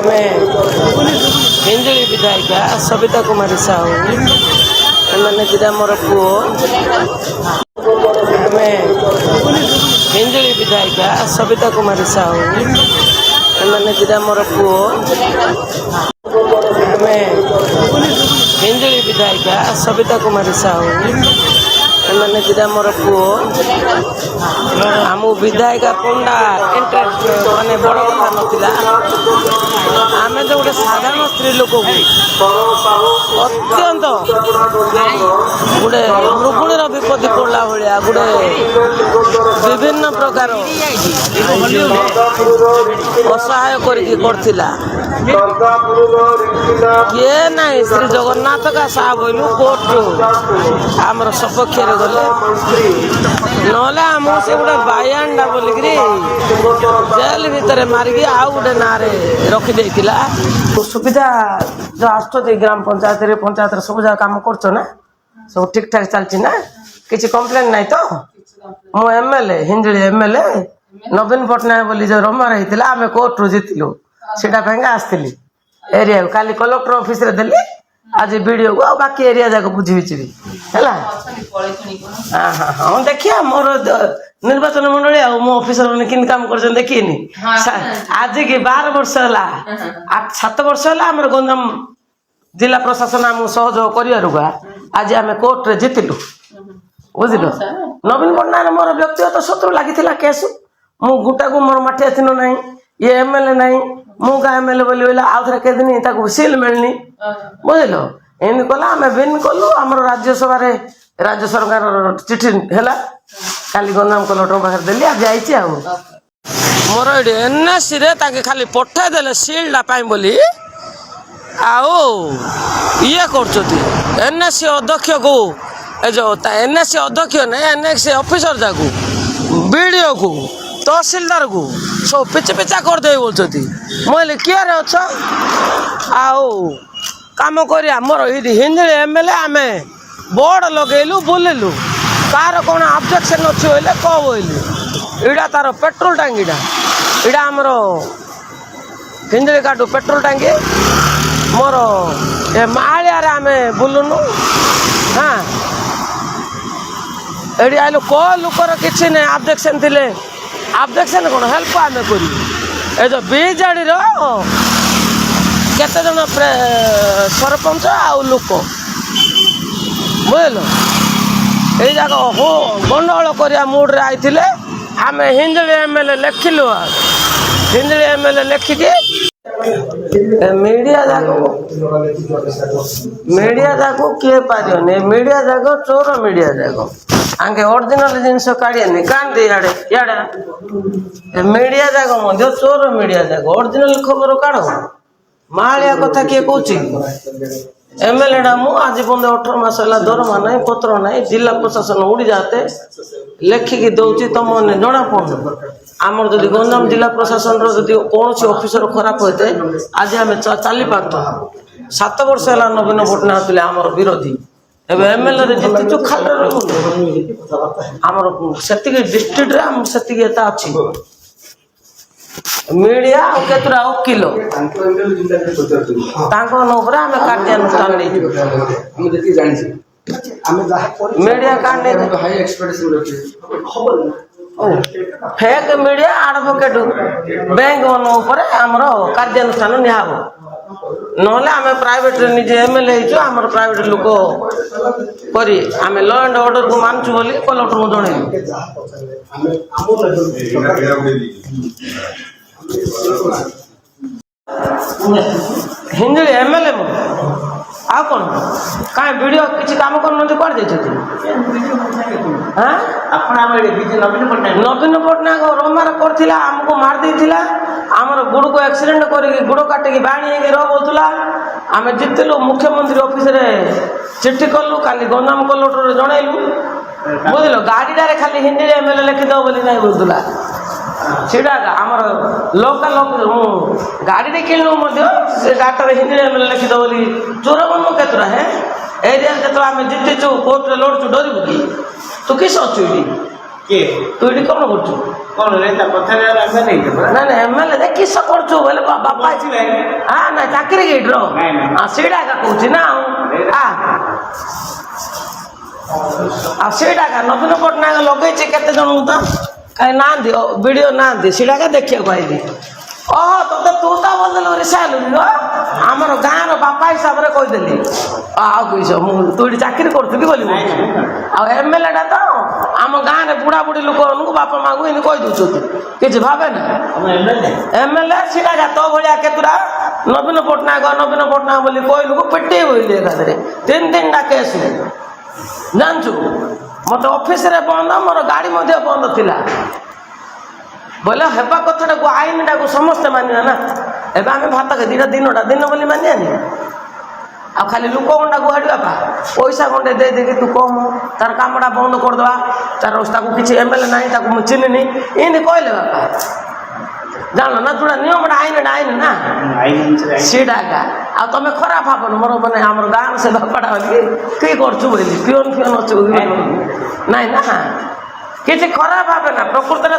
ଆମେ ହିଞ୍ଜଳି ବିଧାୟିକା ସବିତା କୁମାରୀ ସାହୁ ଏମାନେ ଦିଟା ମୋର ପୁଅ। ଆମେ ହିଞ୍ଜଳି ବିଧାୟିକା ସବିତା କୁମାରୀ ସାହୁ ଏମାନେ ଦିଟା ମୋର ପୁଅ। ଆମେ ହିଞ୍ଜଳି ବିଧାୟିକା ସବିତା କୁମାରୀ ସାହୁ ଏମାନେ ଦିଟା ମୋର ପୁଅ। ଆମ ବିଧାୟିକା ପଣ୍ଡା ଇଣ୍ଟରେଷ୍ଟ ମାନେ ବଡ଼ କଥା ନଥିଲା। ଆମେ ତ ଗୋଟେ ସାଧାରଣ ସ୍ତ୍ରୀ ଲୋକକୁ ଅତ୍ୟନ୍ତ ଗୋଟେ ମୃଗୁଣୀର ବିପତ୍ତି ପଡ଼ିଲା ଭଳିଆ ଗୋଟେ ବିଭିନ୍ନ ପ୍ରକାର ଅସହାୟ କରିକି କରିଥିଲା। କିଏ ନାହିଁ ଶ୍ରୀ ଜଗନ୍ନାଥ କା ସାହା ବୋଇଲୁ କୋର୍ଟରୁ ଆମର ସପକ୍ଷରେ ଗଲେ, ନହେଲେ ଆମକୁ ସେ ଗୋଟେ ବାୟାଣ୍ଡା ବୋଲିକିରି ଜେଲ ଭିତରେ ମାରିକି ଆଉ ଗୋଟେ ନାଁରେ ରଖିଦେଇଥିଲା। ସୁବିଧା ଯୋଉ ଆସୁଛନ୍ତି ଗ୍ରାମ ପଞ୍ଚାୟତରେ ପଞ୍ଚାୟତରେ ସବୁ ଯାକ କାମ କରୁଛ ନା? ସବୁ ଠିକ ଠାକ ଚାଲିଛି ନା? କିଛି କମ୍ପ୍ଲେନ ନାହିଁ ତ? ମୁଁ ଏମଏଲଏ ହିଞ୍ଜଳି ଏମଏଲଏ ନବୀନ ପଟ୍ଟନାୟକ ବୋଲି ଯୋଉ ରମାର ହେଇଥିଲା ଆମେ କୋର୍ଟରୁ ଜିତିଲୁ, ସେଇଟା ପାଇଁକା ଆସିଥିଲି ଏରିଆକୁ। କାଲି କଲେକ୍ଟର ଅଫିସରେ ଦେଲି, ଆଜି ବିଡିଓକୁ ଆଉ ବାକି ଏରିଆ ଯାକ ବୁଝିବି ହେଲା। ହଁ ଦେଖିବା ମୋର ନିର୍ବାଚନ ମଣ୍ଡଳୀ ଆଉ ମୋ ଅଫିସର ମାନେ କେମିତି କାମ କରୁଛନ୍ତି ଦେଖିନି। ଆଜିକି 12 ବର୍ଷ ହେଲା 7 ବର୍ଷ ହେଲା ଆମର ଗଞ୍ଜାମ ଜିଲ୍ଲା ପ୍ରଶାସନ ଆମକୁ ସହଯୋଗ କରିବାରୁ ଆଜି ଆମେ କୋର୍ଟରେ ଜିତିଲୁ, ବୁଝିଲ। ନବୀନ ପଟ୍ଟନାୟକ ମୋର ବ୍ୟକ୍ତିଗତ ଶତ୍ରୁ ଲାଗିଥିଲା କେସ୍। ମୁଁ ଗୋଟାକୁ ମୋର ମାଠିଆ ଚିହ୍ନ ନାହିଁ, ଇଏ ଏମଏଲଏ ନାହିଁ, ମୁଁ ଗାଁ ଏମଏଲଏ ବୋଲି ବୋଇଲେ ଆଉ ଥରେ କେଦିନ ତାକୁ ସିଲ୍ ମିଳିନି, ବୁଝିଲ। ଏମିତି କଲା ଆମେ ବିନ୍ କଲୁ। ଆମର ରାଜ୍ୟସଭାରେ ରାଜ୍ୟ ସରକାର ଚିଠି ହେଲା, କାଲି ଗଞ୍ଜାମ କଲେକ୍ଟର ପାଖରେ ଦେଲି, ଆଜି ଯାଇଛି। ଆଉ ମୋର ଏଠି ଏନ୍ଏସିରେ ତାଙ୍କେ ଖାଲି ପଠେଇଦେଲେ ସିଲ୍ଡା ପାଇଁ ବୋଲି ଆଉ ଇଏ କରୁଛନ୍ତି। ଏନ୍ଏସି ଅଧ୍ୟକ୍ଷକୁ ଏ ଯୋଉ ଏନ୍ଏସି ଅଧ୍ୟକ୍ଷ ନାହିଁ, ଏନ୍ଏସି ଅଫିସର ଯାକୁ ବିଡିଓକୁ ତହସିଲଦାରକୁ ସବୁ ପିଚା କରିଦେଇ ବୋଲୁଛନ୍ତି। ମୁଁ କହିଲି କିଏରେ ଅଛ ଆଉ କାମ କରିବା। ମୋର ଏଇଠି ହିଞ୍ଜଳି ଏମଏଲଏ ଆମେ ବୋର୍ଡ ଲଗେଇଲୁ ବୁଲିଲୁ, କାହାର କ'ଣ ଅବଜେକ୍ସନ ଅଛି ବୋଇଲେ କହ ବୋଇଲି। ଏଇଟା ତାର ପେଟ୍ରୋଲ ଟାଙ୍କିଟା, ଏଇଟା ଆମର ହିଞ୍ଜଳି କାଟୁ ପେଟ୍ରୋଲ ଟାଙ୍କି। ମୋର ଏ ମାହାଳିଆରେ ଆମେ ବୁଲୁନୁ। ହଁ ଏଠି ଆଇଲୁ କୋଉ ଲୋକର କିଛି ନାହିଁ ଅବଜେକ୍ସନ ଥିଲେ, ଅବଜେକ୍ସନ କ'ଣ ହେଲ୍ପ ଆମେ କରିବୁ। ଏ ଯୋଉ ବିଜେଡିର କେତେଜଣ ସରପଞ୍ଚ ଆଉ ଲୋକ, ବୁଝିଲ, ଏଇ ଯାକ ଗଣ୍ଡଗୋଳ କରିବା ମୁଡରେ ଆଇଥିଲେ। ଆମେ ହିଞ୍ଜଳି ଏମଏଲଏ ଲେଖିଲୁ, ହିଞ୍ଜଳି ଏମଏଲଏ ଲେଖିକି ମିଡିଆ ଯାକ କିଏ ପାରିବନି। ମିଡିଆ ଯାକ ଚୋର, ମିଡିଆ ଯାକ ଆଙ୍କେ ଅରିଜିନାଲ ଜିନିଷ କାଢିଏନି କାନ୍ତି ଇଆଡେ ମିଡିଆ ଯାକ ମଧ୍ୟ ଚୋର। ମିଡିଆ ଯାକ ଅରିଜିନାଲ ଖବର କାଢ। ମାହାଳିଆ କଥା କିଏ କହୁଛି? ଏମଏଲଏ ଟା ମୁଁ ଆଜି ପର୍ଯ୍ୟନ୍ତ 18 ମାସ ହେଲା ଦରମା ନାହିଁ, ପତ୍ର ନାହିଁ। ଜିଲ୍ଲା ପ୍ରଶାସନ ଉଡି ଯାତେ ଲେଖିକି ଦଉଛି, ତମମାନେ ଜଣା ପଡୁନି। ଆମର ଯଦି ଗଞ୍ଜାମ ଜିଲ୍ଲା ପ୍ରଶାସନର ଯଦି କୌଣସି ଅଫିସର ଖରାପ ହୋଇଥାଏ ଆଜି ଆମେ ଚାଲି ପାରୁଛୁ। 7 ବର୍ଷ ହେଲା ନବୀନ ପଟ୍ଟନାୟକ ଥିଲେ ଆମର ବିରୋଧୀ, ଏବେ ଏମଏଲଏ ଜିତିଛୁ ଖାଲି ଆମର ସେତିକି ଡିଷ୍ଟ୍ରିକ୍ଟରେ ଆମର ସେତିକି ଏତା ଅଛି। ମିଡିଆ ଆଉ କେତେଟା ଓକିଲ ତାଙ୍କ ଉପରେ ଆମେ କାର୍ଯ୍ୟାନୁଷ୍ଠାନ ନେଇଯିବୁ। Media card fake media advocate bank ଉପରେ ଆମର କାର୍ଯ୍ୟାନୁଷ୍ଠାନ ନିଆହବ। ନହେଲେ ଆମେ ପ୍ରାଇଭେଟରେ ନିଜେ ଏମଏଲଏ ହେଇଛୁ, ଆମର ପ୍ରାଇଭେଟ ଲୋକ କରି ଆମେ ଲ ଆଣ୍ଡ ଅର୍ଡରକୁ ମାନୁଛୁ ବୋଲି କଲେକ୍ଟରଙ୍କୁ ଜଣେଇବୁ। ହିଞ୍ଜଳି ଏମଏଲଏ ମୁଁ ଆଉ କ'ଣ କାହିଁ ଭିଡ଼ିଓ କିଛି କାମ କରୁନାହାନ୍ତି, କୁଆଡ଼େ ଯାଇଛନ୍ତି? ନବୀନ ପଟ୍ଟନାୟକ ରମାର କରିଥିଲା, ଆମକୁ ମାରି ଦେଇଥିଲା। ଆମର ଗୋଡ଼କୁ ଆକ୍ସିଡେଣ୍ଟ କରିକି ଗୋଡ଼ କାଟିକି ବାଣୀ ହେଇକି ରହୁଥିଲା। ଆମେ ଜିତିଲୁ, ମୁଖ୍ୟମନ୍ତ୍ରୀ ଅଫିସରେ ଚିଠି କଲୁ, କାଲି ଗଞ୍ଜାମ କଲେକ୍ଟରରେ ଜଣେଇଲୁ, ବୁଝିଲ। ଗାଡ଼ିଟାରେ ଖାଲି ହିଞ୍ଜଳି ଏମଏଲଏ ଲେଖିଦେବ ବୋଲି ନାହିଁ ବୁଝୁଥିଲା। ସେଇଟା ଆମର ଲୋକାଲ ମୁଁ ଗାଡ଼ିରେ କିଣିଲୁ ମଧ୍ୟ ସେ ଗାଡ଼ିଟାରେ ହିଞ୍ଜଳି ଏମଏଲଏ ଲେଖିଦେବ ବୋଲି ଚୋର ବନୁ କେତେଟା ଏରିଆରେ ଯେତେବେଳେ ଆମେ ଜିତିଛୁ କୋର୍ଟରେ ଲଢ଼ୁଛୁ ଡରିବୁ କି? ତୁ କିସ ଅଛୁ ଏଠି? କିଏ ତୁ ଏଠି କଣ କରୁଛୁ? କଣ ରେ ତା କଥାରେ ଆମେ ନେଇ ଦେବା ନା ନା ଏମଏଲଏ ଦେ କିସ କରୁଛୁ ବୋଲେ ବାପା ହଁ ନା ଚାକିରି ଗେଟ୍ର ସେଇଟା ଏକା କହୁଛି ନା ଆଉ ସେଇଟା ଏକା ନବୀନ ପଟ୍ଟନାୟକ ଲଗେଇଛି କେତେ ଜଣଙ୍କୁ ତ କାହିଁ ନାହାନ୍ତି ଭିଡ଼ିଓ ନାହାନ୍ତି ସେଇଟା ଏକା ଦେଖିବାକୁ ଆଇଲି। ଓହୋ ତୋତେ ତୁ ତା ବଦଲ ରିସାଇଲୁ ଆମର ଗାଁର ବାପା ହିସାବରେ କହିଦେଲି ଆଉ କିସ ମୁଁ ତୁ ଏଠି ଚାକିରି କରୁଛୁ କି ବୋଲି ଆଉ ଏମଏଲଏଟା ତ ଆମ ଗାଁରେ ବୁଢ଼ା ବୁଢ଼ୀ ଲୋକମାନଙ୍କୁ ବାପା ମାଆଙ୍କୁ ଏମିତି କହିଦେଉଛନ୍ତି କିଛି ଭାବେ ନା ଏମଏଲଏ ସେଇଟା ତୋ ଭଳିଆ କେତେଟା ନବୀନ ପଟ୍ଟନାୟକ ବୋଲି କହିଲୁକୁ ପିଟେଇ ବୋଇଲି ଏକାଥରେ 3-3ଟା କେସ୍ ଜାଣିଛୁ ମୋତେ ଅଫିସରେ ବନ୍ଦ ମୋର ଗାଡ଼ି ମଧ୍ୟ ବନ୍ଦ ଥିଲା ବୋଇଲେ ହେବା କଥାଟାକୁ ଆଇନଟାକୁ ସମସ୍ତେ ମାନିବା ନା। ଏବେ ଆମେ ଭାତ ଖାଇ ଦିନ ବୋଲି ମାନିବାନି ଆଉ ଖାଲି ଲୋକ ଗଣ୍ଡାକୁ ହାଡ଼ି ବାପା ପଇସା ଗଣ୍ଡେ ଦେଇଦେଇକି ତୁ କମ ତାର କାମଟା ବନ୍ଦ କରିଦେବା ତାକୁ କିଛି ଏମଏଲଏ ନାହିଁ ତାକୁ ମୁଁ ଚିହ୍ନିନି ଏମିତି କହିଲେ ବାପା ଜାଣିଲ ନା ଯୋଉଟା ନିୟମଟା ଆଇନ ନା ସେଇଟା ଏକା ଆଉ ତମେ ଖରାପ ଭାବନି ମୋର ମାନେ ଆମର ଗାଁର ସେ ବାପାଟା ବୋଲି କିଏ କରୁଛୁ ବୋଇଲି ପିଅନ ଅଛୁ ନାଇଁ ନା କିଛି ଖରାପ ଭାବେ ନା ପ୍ରକୃତରେ